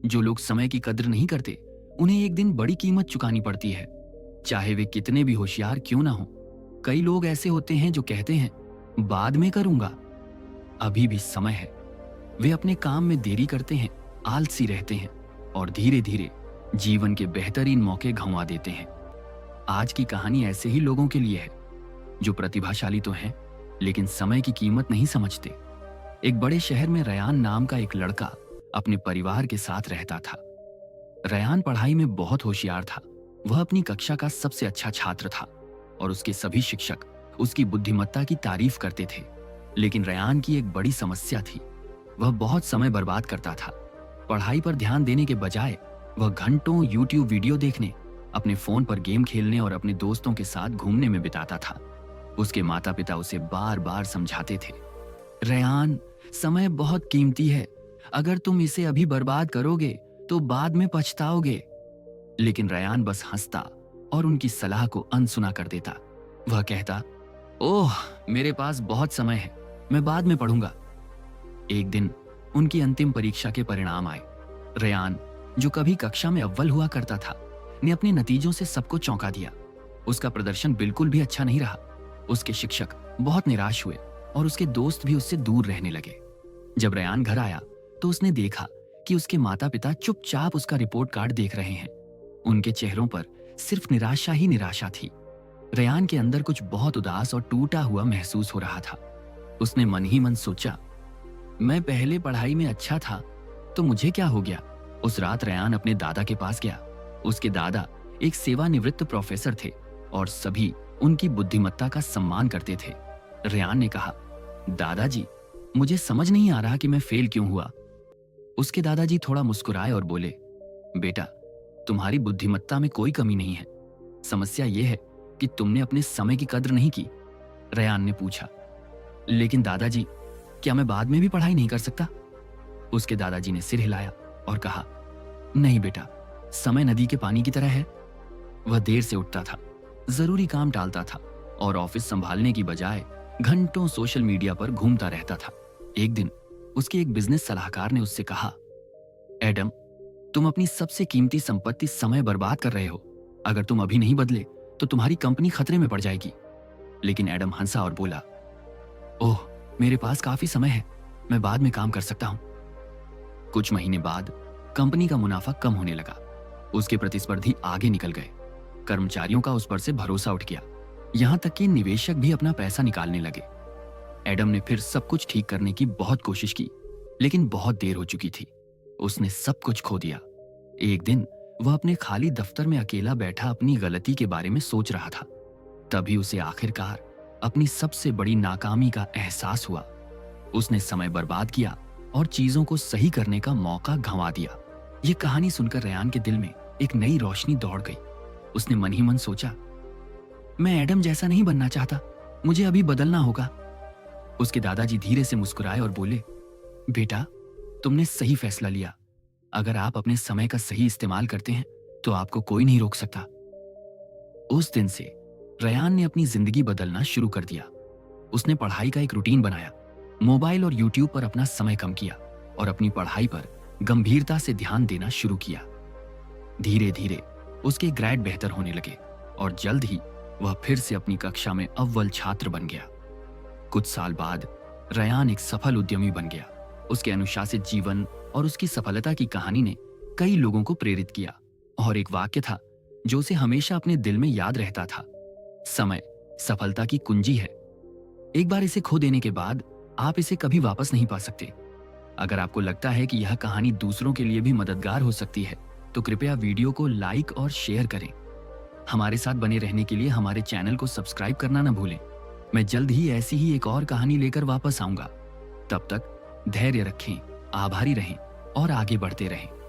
जो लोग समय की कद्र नहीं करते, उन्हें एक दिन बड़ी कीमत चुकानी पड़ती है, चाहे वे कितने भी होशियार क्यों ना हो। कई लोग ऐसे होते हैं जो कहते हैं, बाद में करूंगा। अभी भी समय है। वे अपने काम में देरी करते हैं, आलसी रहते हैं और धीरे धीरे जीवन के बेहतरीन मौके गंवा देते हैं। आज की कहानी ऐसे ही लोगों के लिए है, जो प्रतिभाशाली तो हैं, लेकिन समय की कीमत नहीं समझते। एक बड़े शहर में रयान नाम का एक लड़का अपने परिवार के साथ रहता था। रयान पढ़ाई में बहुत होशियार था। वह अपनी कक्षा का सबसे अच्छा छात्र था और उसके सभी शिक्षक उसकी बुद्धिमत्ता की तारीफ करते थे। लेकिन रयान की एक बड़ी समस्या थी। वह बहुत समय बर्बाद करता था। पढ़ाई पर ध्यान देने के बजाय वह घंटों यूट्यूब वीडियो देखने, अपने फोन पर गेम खेलने और अपने दोस्तों के साथ घूमने में बिताता था। उसके माता पिता उसे बार बार समझाते थे, रयान, समय बहुत कीमती है। अगर तुम इसे अभी बर्बाद करोगे तो बाद में पछताओगे। लेकिन रयान बस हंसता और उनकी सलाह को अनसुना कर देता। वह कहता, ओह, मेरे पास बहुत समय है, मैं बाद में पढ़ूंगा। एक दिन उनकी अंतिम परीक्षा के परिणाम आए। रयान, जो कभी कक्षा में अव्वल हुआ करता था, ने अपने नतीजों से सबको चौंका दिया। उसका प्रदर्शन बिल्कुल भी अच्छा नहीं रहा। उसके शिक्षक बहुत निराश हुए और उसके दोस्त भी उससे दूर रहने लगे। जब रयान घर आया तो उसने देखा कि उसके माता पिता चुपचाप उसका रिपोर्ट कार्ड देख रहे हैं। उनके चेहरों पर सिर्फ निराशा ही निराशा थी। रयान के अंदर कुछ बहुत उदास और टूटा हुआ महसूस हो रहा था। उसने मन ही मन सोचा, मैं पहले पढ़ाई में अच्छा था, तो मुझे क्या हो गया। उस रात रयान अपने दादा के पास गया। उसके दादा एक सेवानिवृत्त प्रोफेसर थे और सभी उनकी बुद्धिमत्ता का सम्मान करते थे। रयान ने कहा, दादाजी, मुझे समझ नहीं आ रहा कि मैं फेल क्यों हुआ। उसके दादाजी थोड़ा मुस्कुराए और बोले, बेटा, तुम्हारी बुद्धिमत्ता में कोई कमी नहीं है। समस्या यह है कि तुमने अपने समय की कद्र नहीं की। रयान ने पूछा, लेकिन दादाजी, क्या मैं बाद में भी पढ़ाई नहीं कर सकता? उसके दादाजी ने सिर हिलाया और कहा, नहीं बेटा, समय नदी के पानी की तरह है। वह देर से उठता था, जरूरी काम टालता था और ऑफिस संभालने की बजाय घंटों सोशल मीडिया पर घूमता रहता था। एक दिन उसके एक बिजनेस सलाहकार ने उससे कहा, एडम, तुम अपनी सबसे कीमती संपत्ति समय बर्बाद कर रहे हो। अगर तुम अभी नहीं बदले तो तुम्हारी कंपनी खतरे में पड़ जाएगी। लेकिन एडम हंसा और बोला, ओह, मेरे पास काफी समय है, मैं बाद में काम कर सकता हूं। कुछ महीने बाद कंपनी का मुनाफा कम होने लगा। उसके प्रतिस्पर्धी आगे निकल गए। कर्मचारियों का उस पर से भरोसा उठ गया। यहां तक कि निवेशक भी अपना पैसा निकालने लगे। एडम ने फिर सब कुछ ठीक करने की बहुत कोशिश की, लेकिन बहुत देर हो चुकी थी। उसने सब कुछ खो दिया। एक दिन वह अपने खाली दफ्तर में अकेला बैठा अपनी गलती के बारे में सोच रहा था। तभी उसे आखिरकार अपनी सबसे बड़ी नाकामी का एहसास हुआ। उसने समय बर्बाद किया और चीजों को सही करने का मौका गंवा दिया। यह कहानी सुनकर रयान के दिल में एक नई रोशनी दौड़ गई। उसने मन ही मन सोचा, मैं एडम जैसा नहीं बनना चाहता, मुझे अभी बदलना होगा। उसके दादाजी धीरे से मुस्कुराए और बोले, बेटा, तुमने सही फैसला लिया। अगर आप अपने समय का सही इस्तेमाल करते हैं तो आपको कोई नहीं रोक सकता। उस दिन से रयान ने अपनी जिंदगी बदलना शुरू कर दिया। उसने पढ़ाई का एक रूटीन बनाया, मोबाइल और यूट्यूब पर अपना समय कम किया और अपनी पढ़ाई पर गंभीरता से ध्यान देना शुरू किया। धीरे धीरे उसके ग्रेड बेहतर होने लगे और जल्द ही वह फिर से अपनी कक्षा में अव्वल छात्र बन गया। कुछ साल बाद रयान एक सफल उद्यमी बन गया। उसके अनुशासित जीवन और उसकी सफलता की कहानी ने कई लोगों को प्रेरित किया और एक वाक्य था जो उसे हमेशा अपने दिल में याद रहता था, समय सफलता की कुंजी है। एक बार इसे खो देने के बाद आप इसे कभी वापस नहीं पा सकते। अगर आपको लगता है कि यह कहानी दूसरों के लिए भी मददगार हो सकती है तो कृपया वीडियो को लाइक और शेयर करें। हमारे साथ बने रहने के लिए हमारे चैनल को सब्सक्राइब करना न भूलें। मैं जल्द ही ऐसी ही एक और कहानी लेकर वापस आऊंगा। तब तक धैर्य रखें, आभारी रहें और आगे बढ़ते रहें।